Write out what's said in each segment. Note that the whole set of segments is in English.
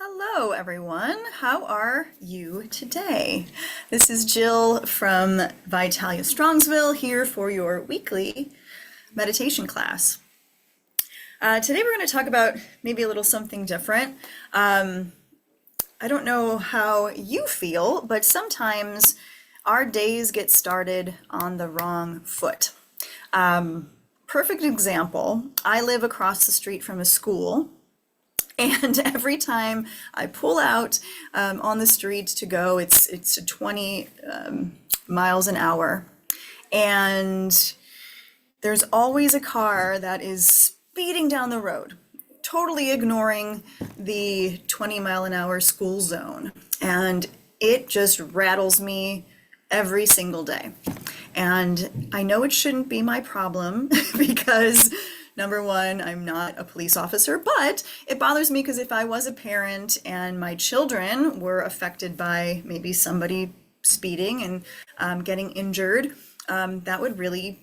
Hello, everyone. How are you today? This is Jill from Vitalia Strongsville here for your weekly meditation class. Today we're going to talk about maybe a little something different. I don't know how you feel, but sometimes our days get started on the wrong foot. Perfect example, I live across the street from a school. And every time I pull out on the street to go, it's 20 miles an hour. And there's always a car that is speeding down the road, totally ignoring the 20-mile-an-hour school zone. And it just rattles me every single day. And I know it shouldn't be my problem because number one, I'm not a police officer, but it bothers me because if I was a parent and my children were affected by maybe somebody speeding and getting injured, that would really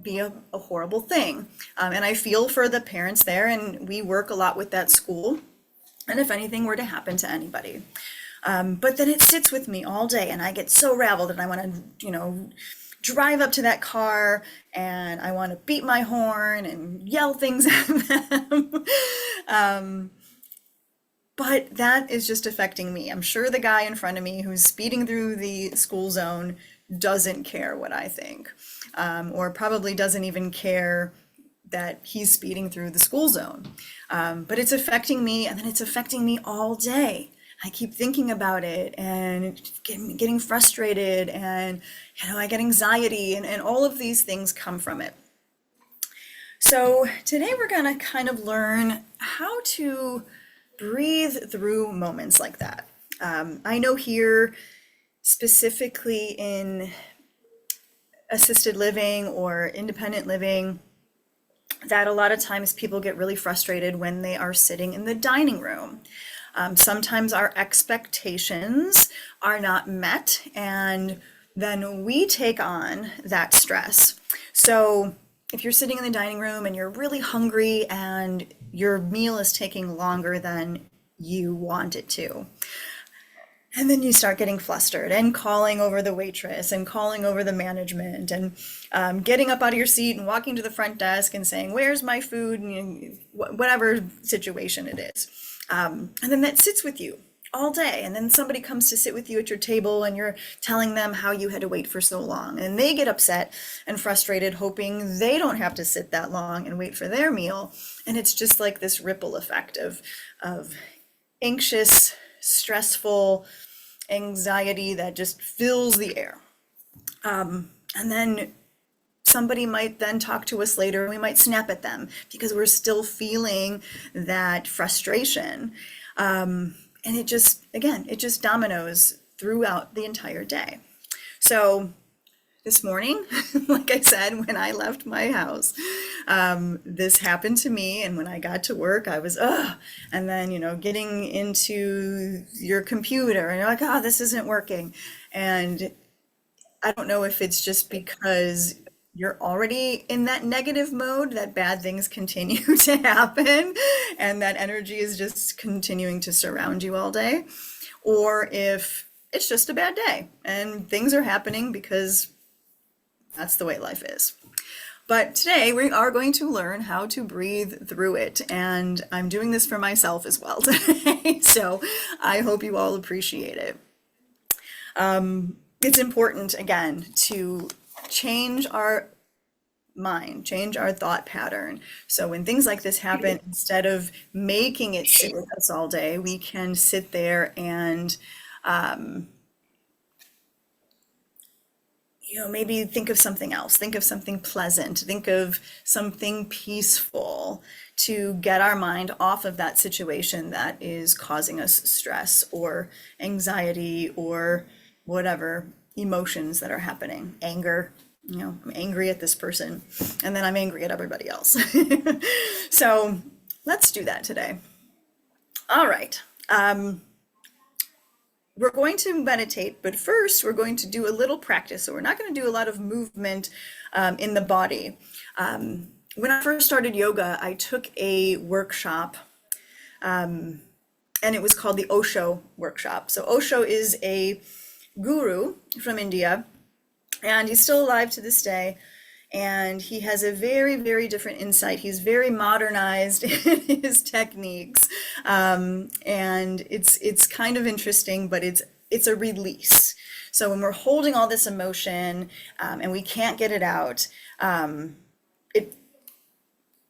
be a horrible thing. And I feel for the parents there, and we work a lot with that school. And if anything were to happen to anybody. But then it sits with me all day, and I get so raveled, and I want to, drive up to that car and I want to beat my horn and yell things at them. But that is just affecting me. I'm sure the guy in front of me who's speeding through the school zone doesn't care what I think, or probably doesn't even care that he's speeding through the school zone. But it's affecting me, and then it's affecting me all day. I keep thinking about it and getting frustrated, and I get anxiety, and all of these things come from it. So today we're going to kind of learn how to breathe through moments like that. I know here, specifically in assisted living or independent living, that a lot of times people get really frustrated when they are sitting in the dining room. Sometimes our expectations are not met, and then we take on that stress. So if you're sitting in the dining room and you're really hungry and your meal is taking longer than you want it to, and then you start getting flustered and calling over the waitress and calling over the management and getting up out of your seat and walking to the front desk and saying, "Where's my food?" And whatever situation it is. And then that sits with you all day. And then somebody comes to sit with you at your table and you're telling them how you had to wait for so long. And they get upset and frustrated, hoping they don't have to sit that long and wait for their meal. And it's just like this ripple effect of anxious, stressful anxiety that just fills the air. And then somebody might then talk to us later, and we might snap at them because we're still feeling that frustration. And it just, again, it just dominoes throughout the entire day. So this morning, like I said, when I left my house, this happened to me. And when I got to work, I was, and then, getting into your computer and you're like, this isn't working. And I don't know if it's just because you're already in that negative mode, that bad things continue to happen and that energy is just continuing to surround you all day, or if it's just a bad day and things are happening because that's the way life is. But today we are going to learn how to breathe through it, and I'm doing this for myself as well today, so I hope you all appreciate it. It's important, again, to change our mind, change our thought pattern. So when things like this happen, instead of making it sit with us all day, we can sit there and, maybe think of something else, think of something pleasant, think of something peaceful to get our mind off of that situation that is causing us stress or anxiety or whatever emotions that are happening, anger. I'm angry at this person, and then I'm angry at everybody else. So let's do that today. All right. We're going to meditate, but first we're going to do a little practice. So we're not going to do a lot of movement in the body. When I first started yoga, I took a workshop and it was called the Osho workshop. So Osho is a guru from India, and he's still alive to this day. And he has a very, very different insight. He's very modernized in his techniques, and it's kind of interesting, but it's a release. So when we're holding all this emotion and we can't get it out, it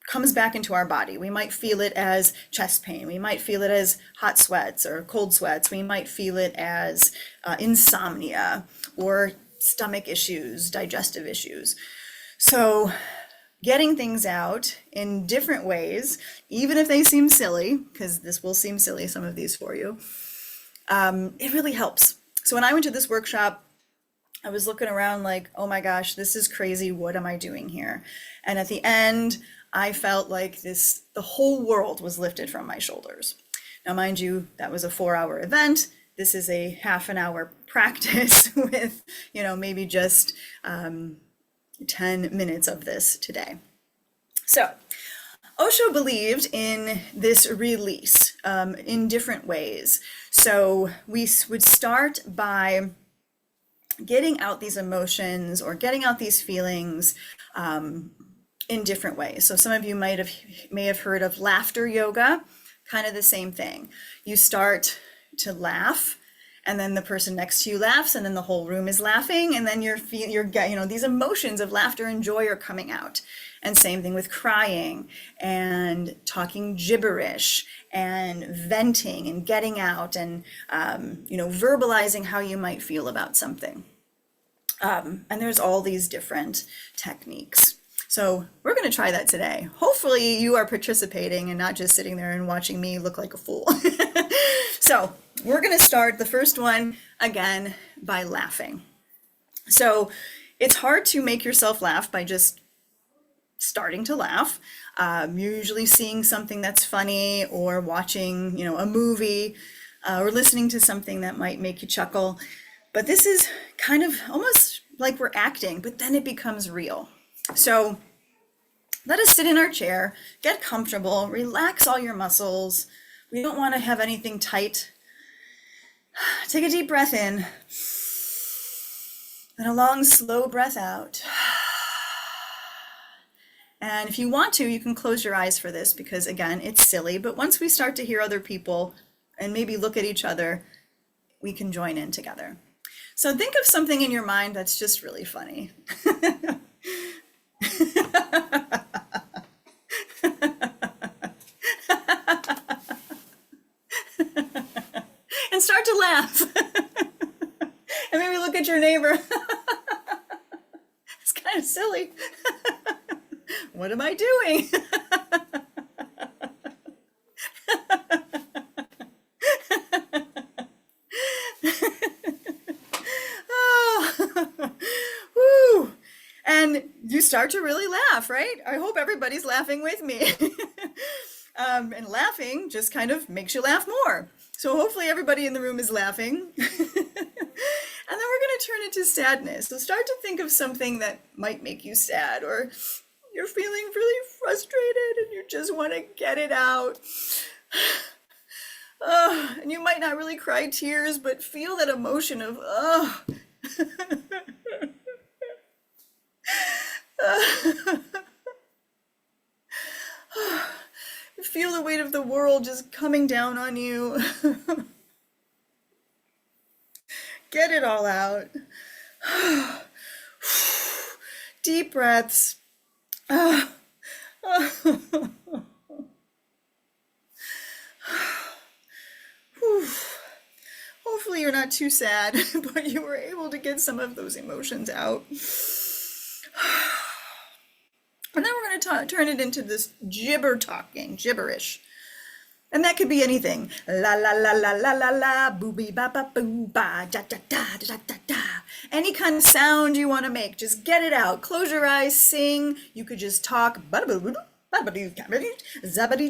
comes back into our body. We might feel it as chest pain. We might feel it as hot sweats or cold sweats. We might feel it as insomnia or stomach issues, digestive issues. So getting things out in different ways, even if they seem silly, because this will seem silly, some of these for you, it really helps. So when I went to this workshop, I was looking around like, oh my gosh, this is crazy. What am I doing here? And at the end, I felt like the whole world was lifted from my shoulders. Now, mind you, that was a 4-hour event. This is a half an hour practice with, maybe just 10 minutes of this today. So Osho believed in this release in different ways. So we would start by getting out these emotions or getting out these feelings in different ways. So some of you may have heard of laughter yoga, kind of the same thing. You start to laugh, and then the person next to you laughs, and then the whole room is laughing, and then these emotions of laughter and joy are coming out. And same thing with crying and talking gibberish and venting and getting out and verbalizing how you might feel about something. And there's all these different techniques. So we're going to try that today. Hopefully you are participating and not just sitting there and watching me look like a fool. So we're going to start the first one again by laughing. So it's hard to make yourself laugh by just starting to laugh. You're usually seeing something that's funny or watching, a movie or listening to something that might make you chuckle. But this is kind of almost like we're acting, but then it becomes real. So let us sit in our chair, get comfortable, relax all your muscles. We don't want to have anything tight. Take a deep breath in and a long, slow breath out. And if you want to, you can close your eyes for this because, again, it's silly. But once we start to hear other people and maybe look at each other, we can join in together. So think of something in your mind that's just really funny. And start to laugh. And maybe look at your neighbor. It's kind of silly. What am I doing? Woo. And you start to really laugh, right? I hope everybody's laughing with me. And laughing just kind of makes you laugh more. So hopefully everybody in the room is laughing. And then we're going to turn into sadness. So start to think of something that might make you sad, or you're feeling really frustrated and you just want to get it out. And you might not really cry tears, but feel that emotion of, feel the weight of the world just coming down on you. Get it all out. Deep breaths. Hopefully you're not too sad, but you were able to get some of those emotions out. And then we're going to turn it into this gibberish. And that could be anything. La la la la la la la, booby ba ba boo ba, da da da da da da. Any kind of sound you want to make, just get it out. Close your eyes, sing. You could just talk. Zabadi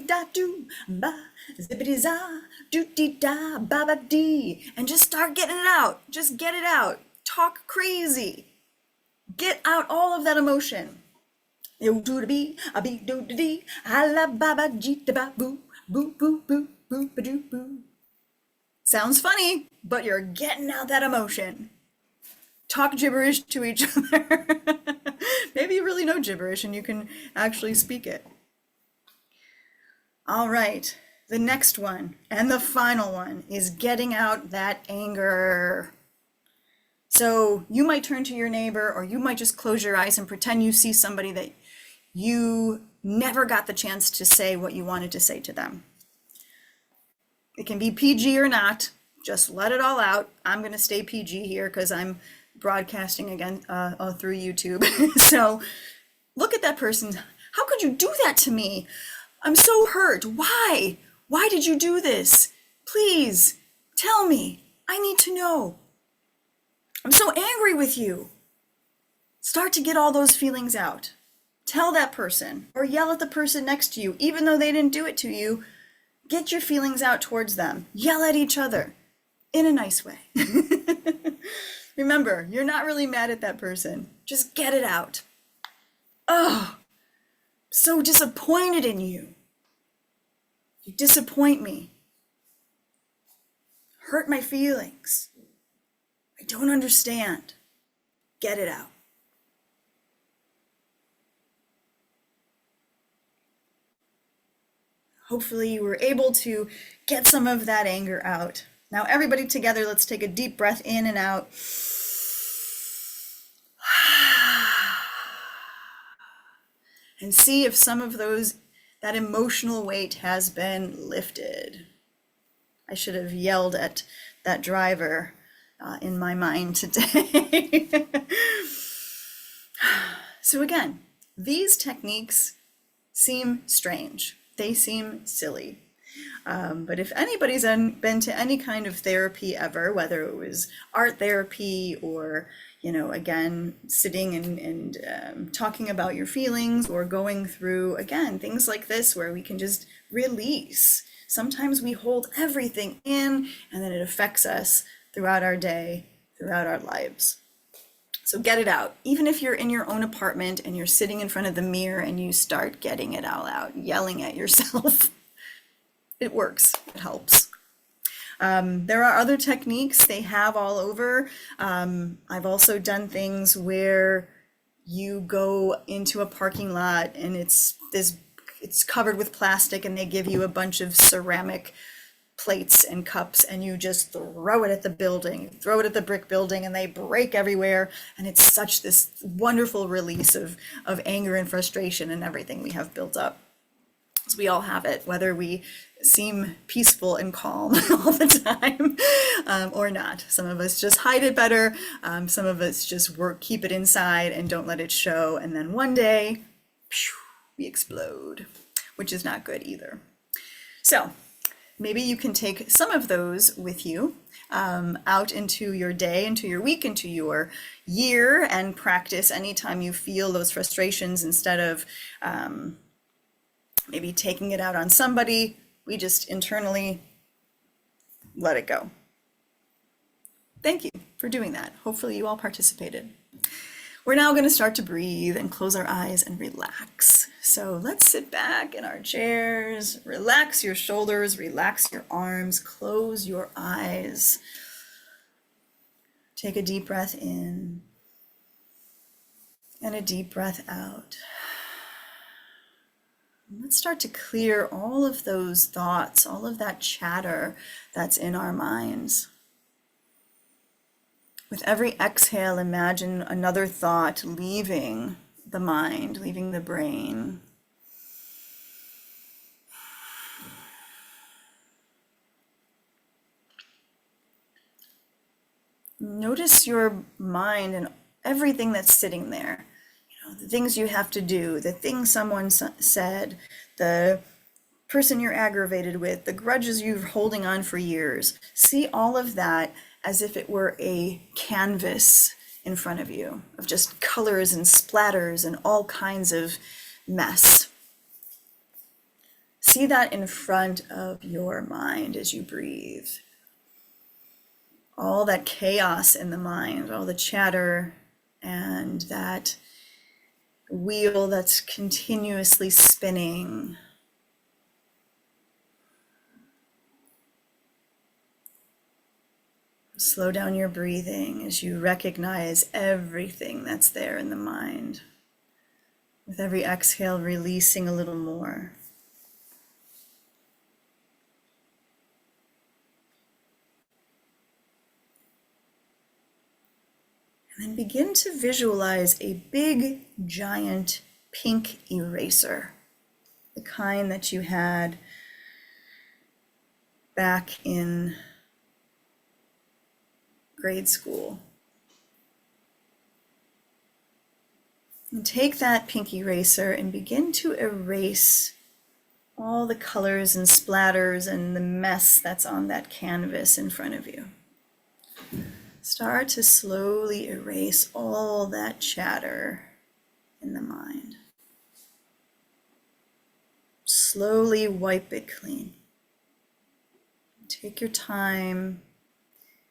da do ba, zibbity za, do dee da, ba ba dee, and just start getting it out. Just get it out. Talk crazy. Get out all of that emotion. Yo do da be, do da dee, a la ba ba gee da ba boo. Boo, boo, boo, boo, ba doo, boo. Sounds funny, but you're getting out that emotion. Talk gibberish to each other. Maybe you really know gibberish and you can actually speak it. All right, the next one and the final one is getting out that anger. So you might turn to your neighbor, or you might just close your eyes and pretend you see somebody that you never got the chance to say what you wanted to say to them. It can be PG or not, just let it all out. I'm going to stay PG here because I'm broadcasting again through YouTube. So look at that person. How could you do that to me? I'm so hurt. Why? Why did you do this? Please tell me. I need to know. I'm so angry with you. Start to get all those feelings out. Tell that person or yell at the person next to you, even though they didn't do it to you. Get your feelings out towards them. Yell at each other in a nice way. Remember, you're not really mad at that person. Just get it out. Oh, so disappointed in you. You disappoint me. Hurt my feelings. I don't understand. Get it out. Hopefully you were able to get some of that anger out. Now everybody together, let's take a deep breath in and out. And see if some of that emotional weight has been lifted. I should have yelled at that driver in my mind today. So again, these techniques seem strange. They seem silly. But if anybody's been to any kind of therapy ever, whether it was art therapy or, again, sitting and talking about your feelings, or going through, again, things like this where we can just release. Sometimes we hold everything in and then it affects us throughout our day, throughout our lives. So get it out. Even if you're in your own apartment and you're sitting in front of the mirror and you start getting it all out, yelling at yourself, it works, it helps. There are other techniques they have all over. I've also done things where you go into a parking lot and it's covered with plastic and they give you a bunch of ceramic plates and cups and you just throw it at the building, throw it at the brick building, and they break everywhere. And it's such this wonderful release of anger and frustration and everything we have built up. So we all have it, whether we seem peaceful and calm all the time or not. Some of us just hide it better. Some of us just keep it inside and don't let it show. And then one day, we explode, which is not good either. So maybe you can take some of those with you out into your day, into your week, into your year, and practice anytime you feel those frustrations. Instead of maybe taking it out on somebody, we just internally let it go. Thank you for doing that. Hopefully you all participated. We're now going to start to breathe and close our eyes and relax. So let's sit back in our chairs, relax your shoulders, relax your arms, close your eyes. Take a deep breath in and a deep breath out. Let's start to clear all of those thoughts, all of that chatter that's in our minds. With every exhale, imagine another thought leaving the mind, leaving the brain. Notice your mind and everything that's sitting there. The things you have to do, the things someone said, the person you're aggravated with, the grudges you're holding on for years. See all of that as if it were a canvas in front of you of just colors and splatters and all kinds of mess. See that in front of your mind as you breathe. All that chaos in the mind, all the chatter and that wheel that's continuously spinning. Slow down your breathing as you recognize everything that's there in the mind. With every exhale, releasing a little more. And then begin to visualize a big, giant pink eraser, the kind that you had back in grade school. And take that pink eraser and begin to erase all the colors and splatters and the mess that's on that canvas in front of you. Start to slowly erase all that chatter in the mind. Slowly wipe it clean. Take your time,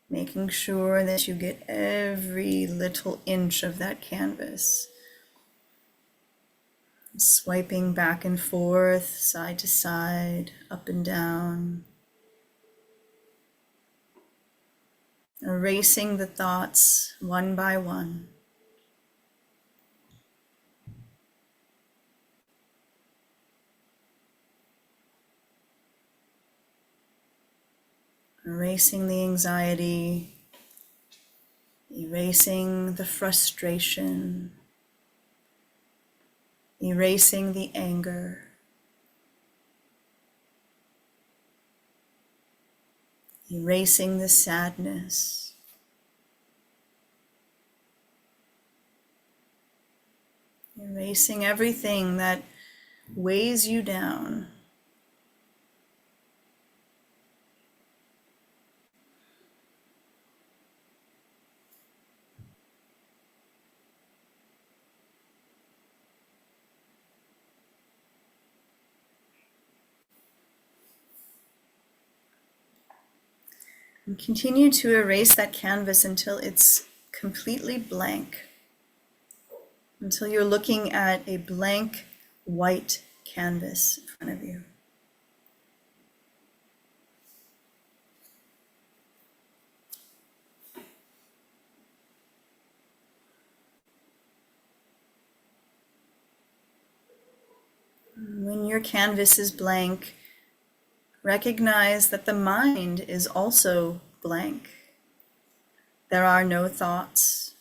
making sure that you get every little inch of that canvas. Swiping back and forth, side to side, up and down. Erasing the thoughts one by one. Erasing the anxiety, erasing the frustration, erasing the anger, erasing the sadness, erasing everything that weighs you down. And continue to erase that canvas until it's completely blank, until you're looking at a blank white canvas in front of you. When your canvas is blank, recognize that the mind is also blank. There are no thoughts.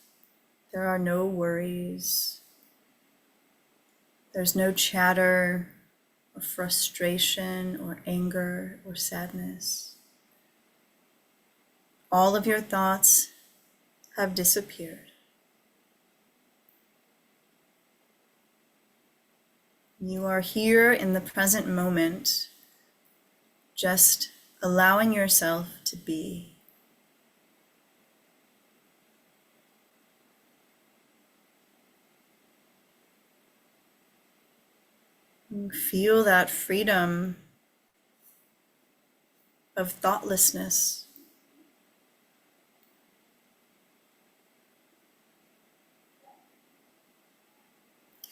There are no worries. There's no chatter or frustration or anger or sadness. All of your thoughts have disappeared. You are here in the present moment, just allowing yourself to be. You feel that freedom of thoughtlessness.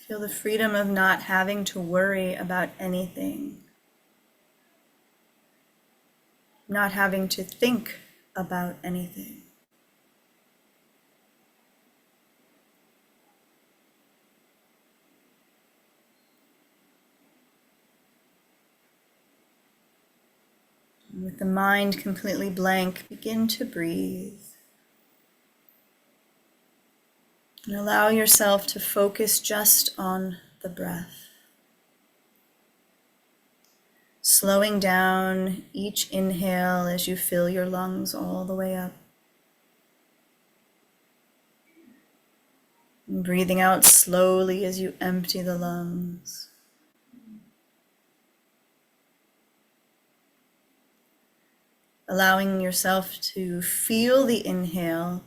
Feel the freedom of not having to worry about anything. Not having to think about anything. With the mind completely blank, begin to breathe. And allow yourself to focus just on the breath. Slowing down each inhale as you fill your lungs all the way up. And breathing out slowly as you empty the lungs. Allowing yourself to feel the inhale,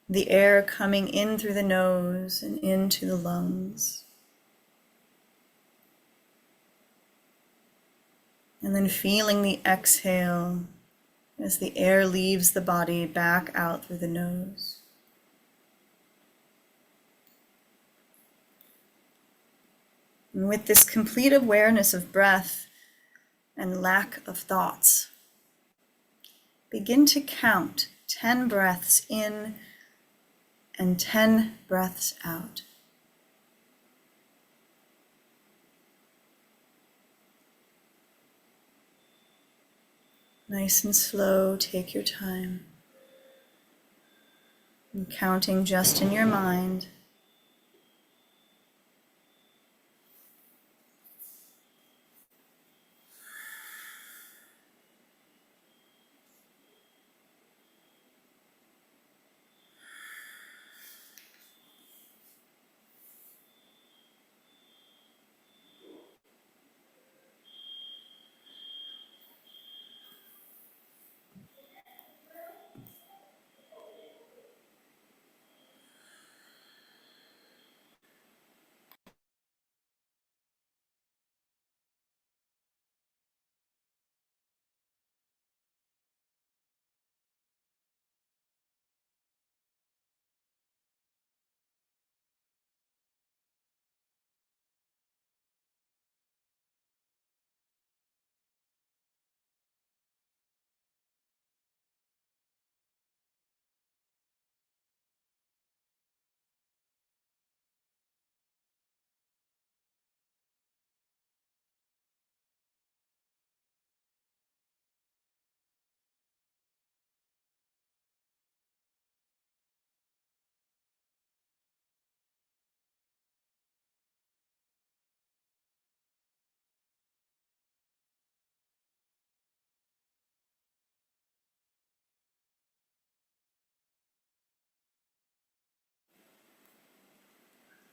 the air coming in through the nose and into the lungs. And then feeling the exhale as the air leaves the body back out through the nose. And with this complete awareness of breath and lack of thoughts, begin to count 10 breaths in and 10 breaths out. Nice and slow, take your time. And counting just in your mind.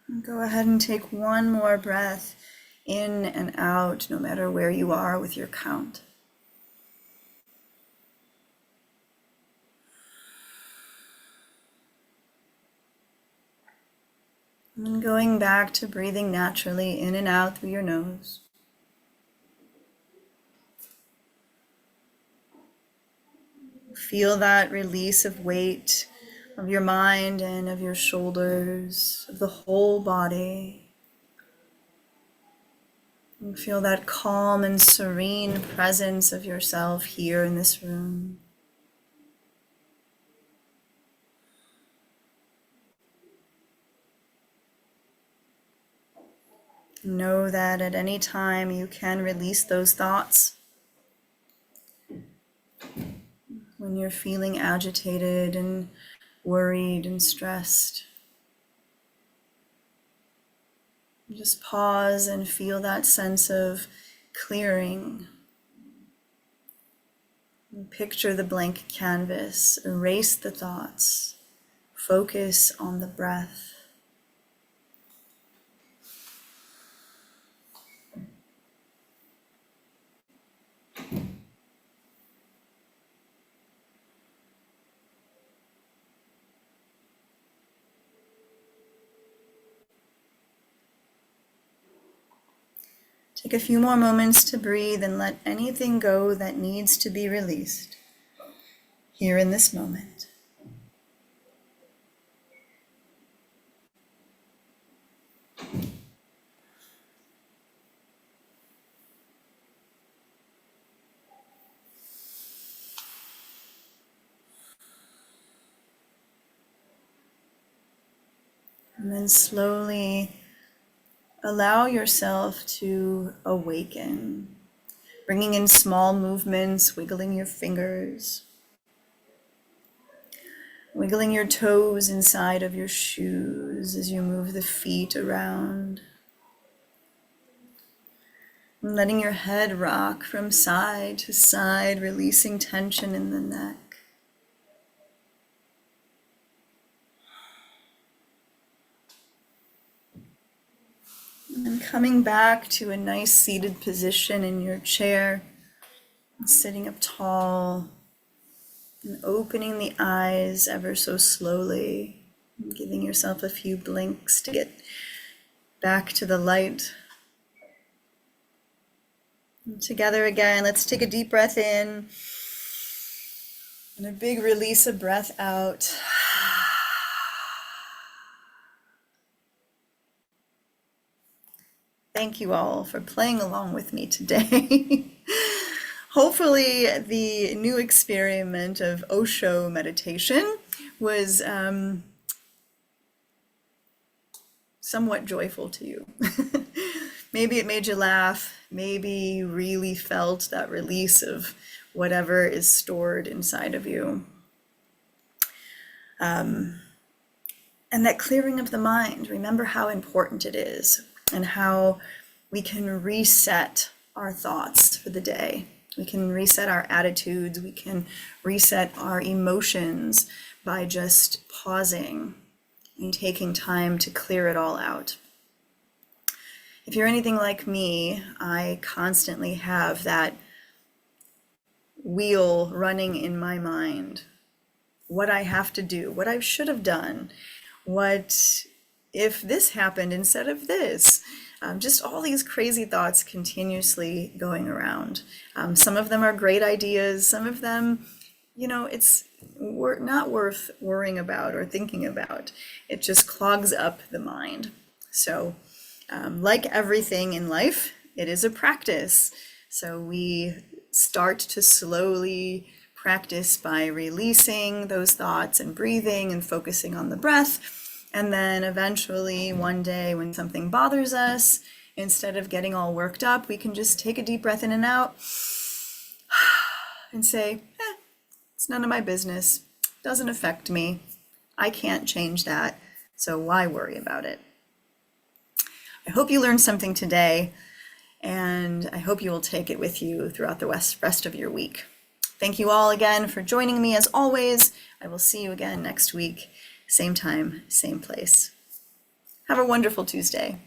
And go ahead and take one more breath in and out, no matter where you are with your count. And then going back to breathing naturally in and out through your nose. Feel that release of weight of your mind and of your shoulders, of the whole body. And feel that calm and serene presence of yourself here in this room. Know that at any time you can release those thoughts. When you're feeling agitated and worried and stressed, just pause and feel that sense of clearing. And picture the blank canvas, erase the thoughts, focus on the breath. Take a few more moments to breathe and let anything go that needs to be released here in this moment. And then slowly allow yourself to awaken, bringing in small movements, wiggling your fingers, wiggling your toes inside of your shoes as you move the feet around. And letting your head rock from side to side, releasing tension in the neck. And then coming back to a nice seated position in your chair, and sitting up tall, and opening the eyes ever so slowly, and giving yourself a few blinks to get back to the light. And together again, let's take a deep breath in, and a big release of breath out. Thank you all for playing along with me today. hopefully the new experiment of Osho meditation was somewhat joyful to you. Maybe it made you laugh. Maybe you really felt that release of whatever is stored inside of you. And that clearing of the mind. Remember how important it is and how we can reset our thoughts for the day. We can reset our attitudes. We can reset our emotions by just pausing and taking time to clear it all out. If you're anything like me, I constantly have that wheel running in my mind. What I have to do, what I should have done, what if this happened instead of this? Just all these crazy thoughts continuously going around. Some of them are great ideas. Some of them, it's not worth worrying about or thinking about. It just clogs up the mind. So like everything in life, it is a practice. So we start to slowly practice by releasing those thoughts and breathing and focusing on the breath. And then eventually one day when something bothers us, instead of getting all worked up, we can just take a deep breath in and out and say, it's none of my business. Doesn't affect me. I can't change that. So why worry about it? I hope you learned something today, and I hope you will take it with you throughout the rest of your week. Thank you all again for joining me as always. I will see you again next week. Same time, same place. Have a wonderful Tuesday.